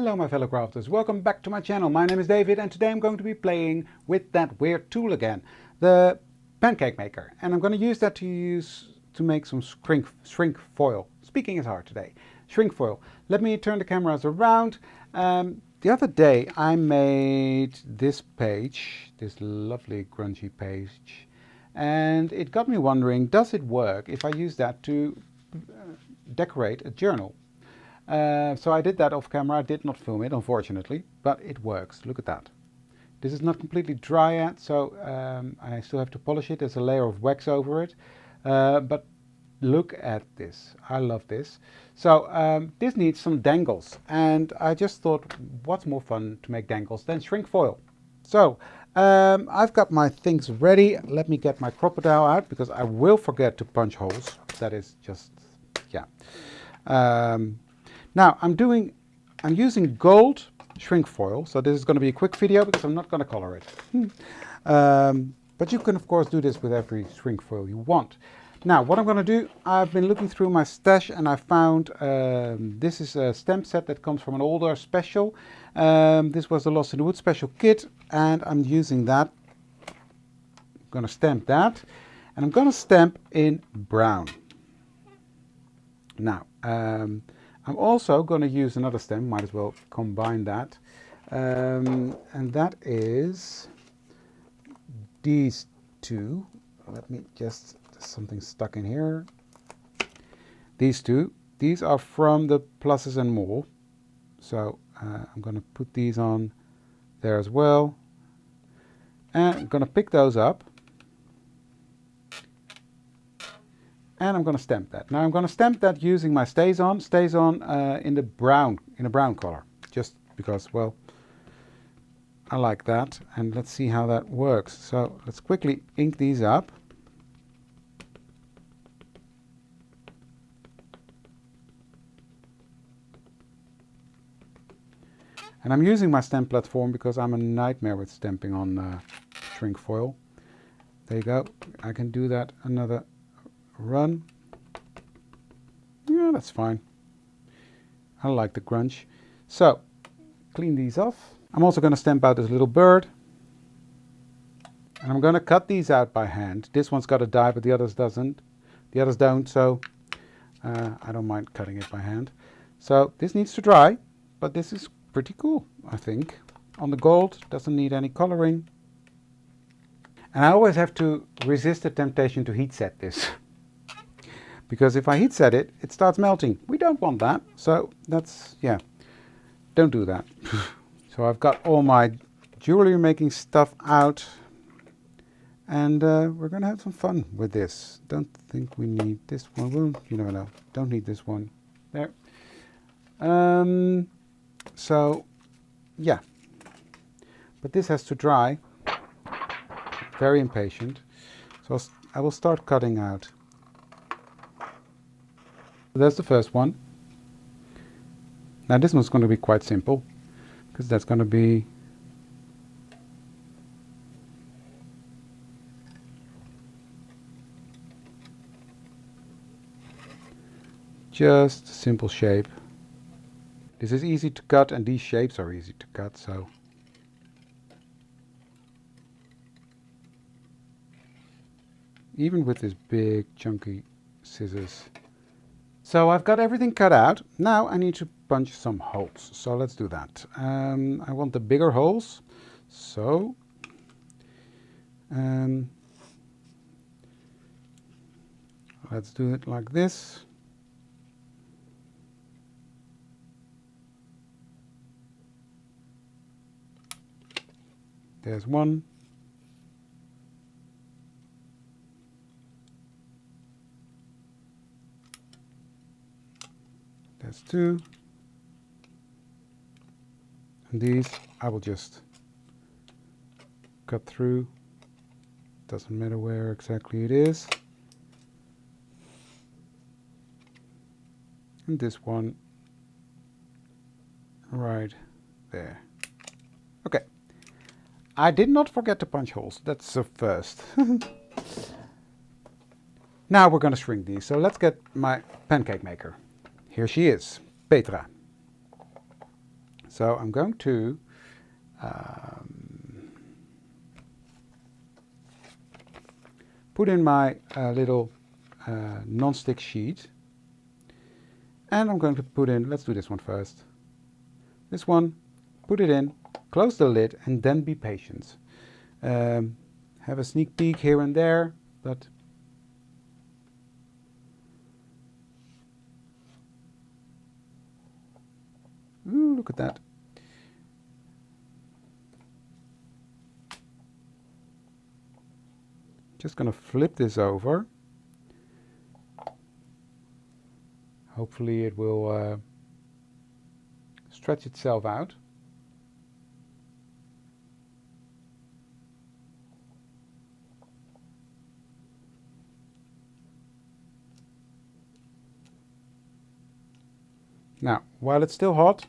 Hello my fellow crafters, welcome back to my channel. My name is David and today I'm going to be playing with that weird tool again, the pancake maker. And I'm going to use that to make some shrink foil. Speaking is hard today. Shrink foil. Let me turn the cameras around. The other day I made this page, this lovely grungy page, and it got me wondering, does it work if I use that to decorate a journal? So I did that off camera. I did not film it, unfortunately, but it works. Look at that. This is not completely dry yet, so I still have to polish it. There's a layer of wax over it, but look at this. I love this. So this needs some dangles, and I just thought, what's more fun to make dangles than shrink foil? So I've got my things ready. Let me get my crocodile out because I will forget to punch holes. That is just, yeah. Now I'm using gold shrink foil, so this is going to be a quick video because I'm not going to color it. But you can of course do this with every shrink foil you want. Now what I'm going to do, I've been looking through my stash and I found this is a stamp set that comes from an older special. This was the Lost in the Wood special kit and I'm using that. I'm going to stamp that and I'm going to stamp in brown. Now I'm also going to use another stamp, might as well combine that, and that is these two. Let me just, there's something stuck in here. These two, these are from the Pluses and More, so I'm going to put these on there as well, and I'm going to pick those up. And I'm going to stamp that. Now I'm going to stamp that using my Stays On in a brown color, just because, well, I like that. And let's see how that works. So let's quickly ink these up. And I'm using my stamp platform because I'm a nightmare with stamping on shrink foil. There you go. I can do that another run. Yeah, that's fine. I like the grunge. So clean these off. I'm also going to stamp out this little bird, and I'm going to cut these out by hand. This one's got a die, but the others doesn't. The others don't, so I don't mind cutting it by hand. So this needs to dry, but this is pretty cool, I think. On the gold, doesn't need any coloring. And I always have to resist the temptation to heat set this. Because if I heat set it, it starts melting. We don't want that. So that's, yeah, don't do that. So I've got all my jewelry making stuff out. And we're going to have some fun with this. Don't think we need this one. Well, you never know. Don't need this one. There. So, yeah. But this has to dry. Very impatient. So I will start cutting out. That's the first one. Now this one's going to be quite simple because that's going to be just a simple shape. This is easy to cut and these shapes are easy to cut, so even with this big chunky scissors. So I've got everything cut out. Now I need to punch some holes. So let's do that. I want the bigger holes. So let's do it like this. There's one. That's two. And these I will just cut through. Doesn't matter where exactly it is. And this one right there. Okay. I did not forget to punch holes. That's the first. Now we're going to shrink these. So let's get my pancake maker. Here she is, Petra. So I'm going to put in my little non-stick sheet, and I'm going to put in, let's do this one first. This one, put it in, close the lid, and then be patient. Have a sneak peek here and there, but ooh, look at that. Just gonna flip this over. Hopefully it will stretch itself out. Now, while it's still hot,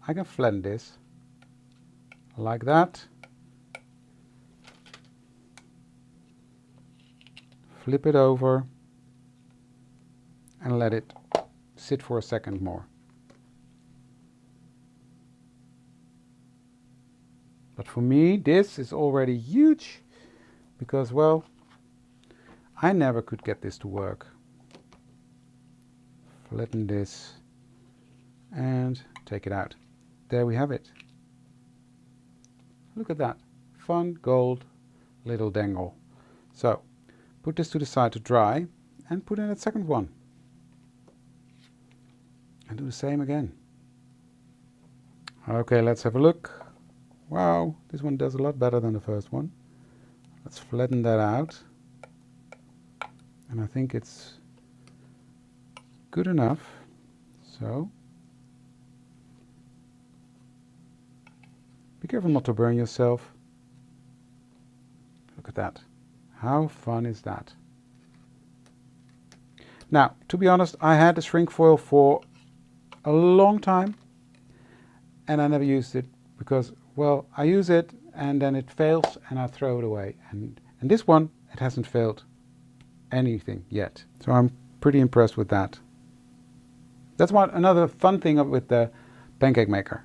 I can flatten this like that. Flip it over and let it sit for a second more. But for me, this is already huge because, well, I never could get this to work. Flatten this and take it out. There we have it. Look at that. Fun gold little dangle. So, put this to the side to dry and put in a second one. And do the same again. Okay, let's have a look. Wow, this one does a lot better than the first one. Let's flatten that out. And I think it's good enough. So, be careful not to burn yourself. Look at that. How fun is that? Now, to be honest, I had the shrink foil for a long time and I never used it because, well, I use it and then it fails and I throw it away. And this one, it hasn't failed anything yet. So I'm pretty impressed with that. That's another fun thing with the pancake maker.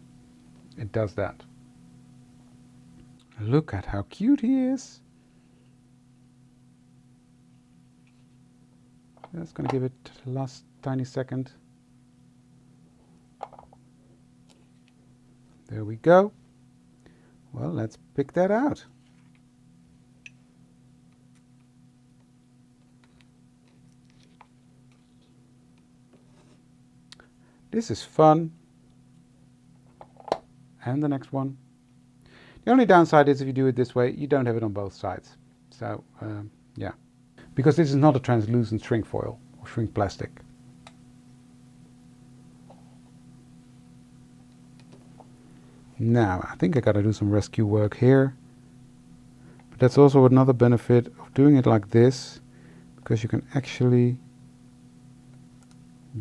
It does that. Look at how cute he is. Just going to give it the last tiny second. There we go. Well, let's pick that out. This is fun. And the next one. The only downside is if you do it this way, you don't have it on both sides. So, yeah. Because this is not a translucent shrink foil or shrink plastic. Now, I think I gotta do some rescue work here. But that's also another benefit of doing it like this, because you can actually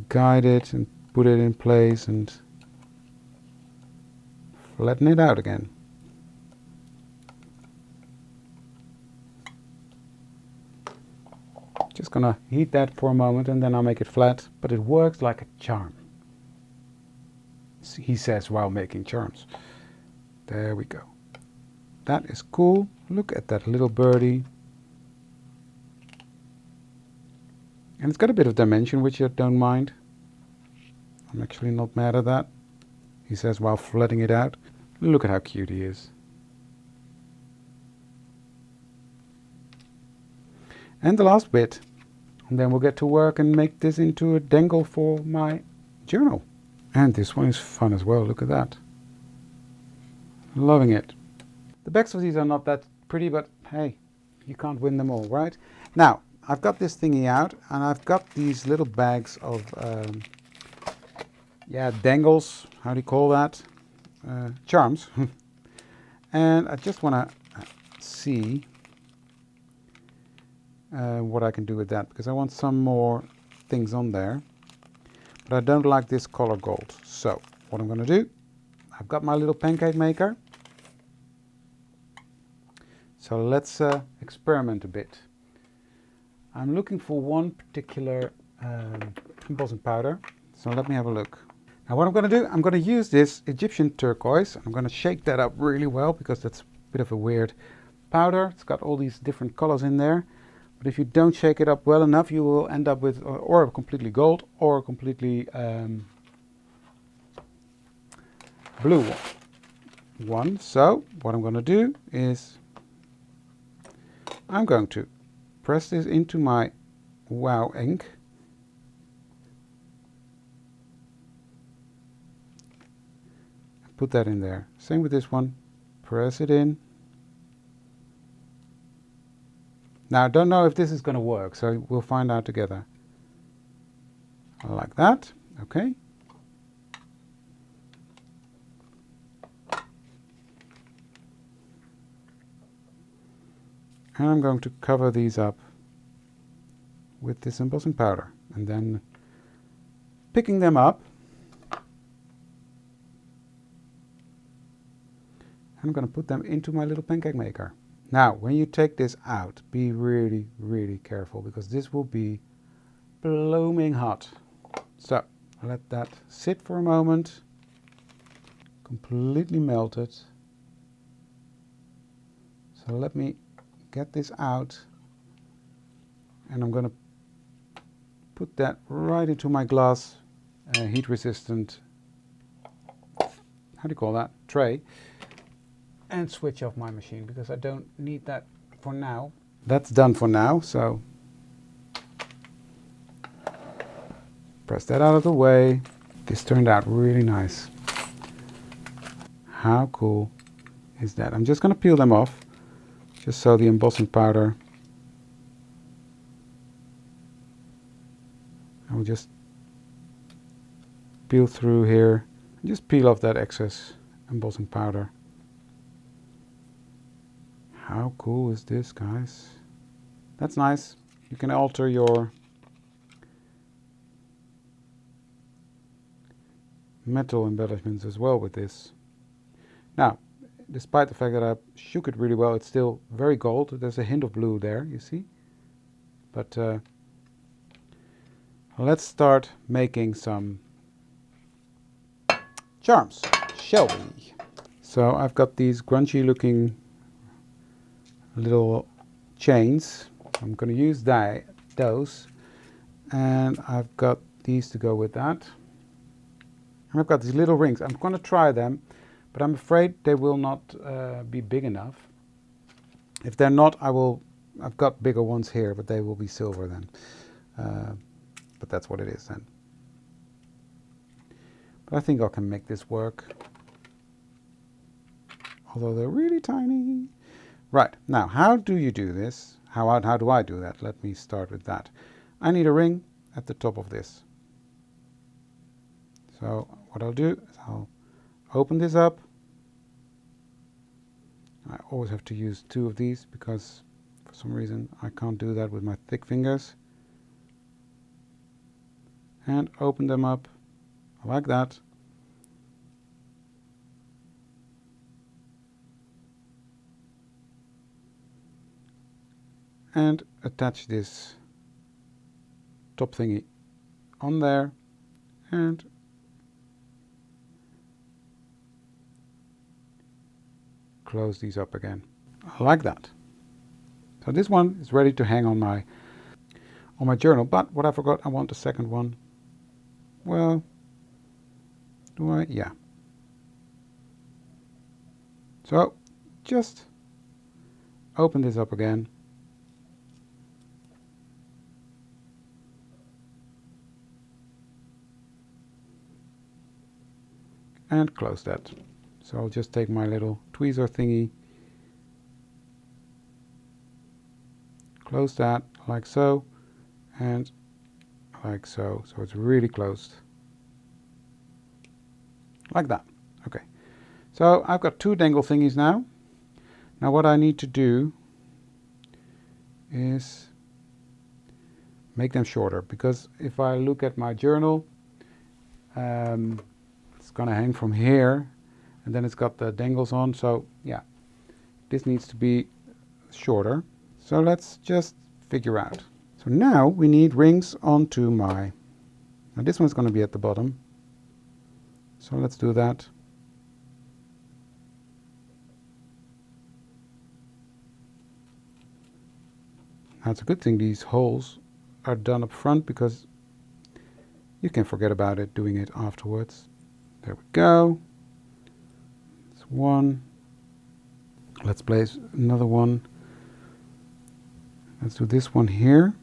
guide it and put it in place and flatten it out again. Just gonna heat that for a moment and then I'll make it flat, but it works like a charm. He says while making charms. There we go. That is cool. Look at that little birdie. And it's got a bit of dimension, which I don't mind. I'm actually not mad at that. He says while flattening it out. Look at how cute he is. And the last bit. And then we'll get to work and make this into a dangle for my journal. And this one is fun as well. Look at that. Loving it. The backs of these are not that pretty, but hey, you can't win them all, right? Now, I've got this thingy out and I've got these little bags of, dangles. How do you call that? Charms. And I just want to see what I can do with that, because I want some more things on there. But I don't like this color gold. So what I'm going to do, I've got my little pancake maker. So let's experiment a bit. I'm looking for one particular embossing powder. So let me have a look. Now what I'm going to do, I'm going to use this Egyptian turquoise. I'm going to shake that up really well because that's a bit of a weird powder. It's got all these different colors in there. But if you don't shake it up well enough, you will end up with or a completely gold or a completely blue one. So what I'm going to do is I'm going to press this into my Wow ink. Put that in there. Same with this one. Press it in. Now I don't know if this is going to work, so we'll find out together. Like that. Okay. And I'm going to cover these up with this embossing powder, and then picking them up, I'm going to put them into my little pancake maker. Now when you take this out, be really, really careful because this will be blooming hot. So let that sit for a moment, completely melted. So let me get this out, and I'm going to put that right into my glass heat resistant, how do you call that, tray, and switch off my machine because I don't need that for now. That's done for now, so press that out of the way. This turned out really nice. How cool is that? I'm just going to peel them off just so the embossing powder, I'll just peel through here and just peel off that excess embossing powder. How cool is this, guys? That's nice. You can alter your metal embellishments as well with this. Now, despite the fact that I shook it really well, it's still very gold. There's a hint of blue there, you see. But let's start making some charms, shall we? So I've got these grungy looking little chains. I'm going to use those, and I've got these to go with that. And I've got these little rings. I'm going to try them, but I'm afraid they will not be big enough. If they're not, I've got bigger ones here, but they will be silver then. But that's what it is then. But I think I can make this work, although they're really tiny. Right, now how do you do this? How do I do that? Let me start with that. I need a ring at the top of this. So what I'll do is I'll open this up. I always have to use two of these because for some reason I can't do that with my thick fingers. And open them up like that. And attach this top thingy on there and close these up again like that. So this one is ready to hang on my journal, but what I forgot, I want a second one. Well, do I? Yeah. So just open this up again. And close that. So I'll just take my little tweezer thingy, close that like so, and like so. So it's really closed. Like that. Okay. So I've got two dangle thingies now. Now what I need to do is make them shorter, because if I look at my journal, it's gonna hang from here, and then it's got the dangles on, so yeah, this needs to be shorter. So let's just figure out. So now we need rings onto my, now this one's going to be at the bottom. So let's do that. Now it's a good thing these holes are done up front, because you can forget about it doing it afterwards. There we go. That's one. Let's place another one. Let's do this one here.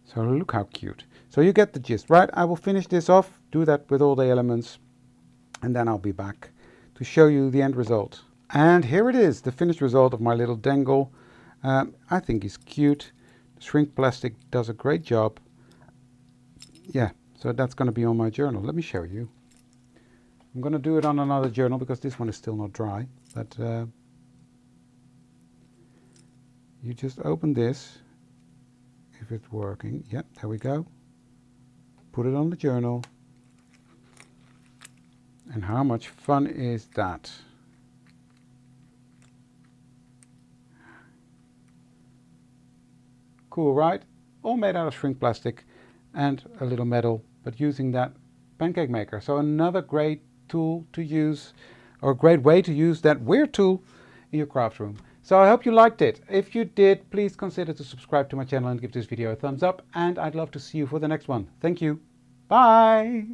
So look how cute. So you get the gist, right? I will finish this off, do that with all the elements, and then I'll be back to show you the end result. And here it is, the finished result of my little dangle. I think he's cute. The shrink plastic does a great job. Yeah, so that's going to be on my journal. Let me show you. I'm going to do it on another journal because this one is still not dry. But you just open this, if it's working. Yep, there we go. Put it on the journal. And how much fun is that? Cool, right? All made out of shrink plastic and a little metal, but using that pancake maker. So another great tool to use, or a great way to use that weird tool in your craft room. So I hope you liked it. If you did, please consider to subscribe to my channel and give this video a thumbs up, and I'd love to see you for the next one. Thank you. Bye.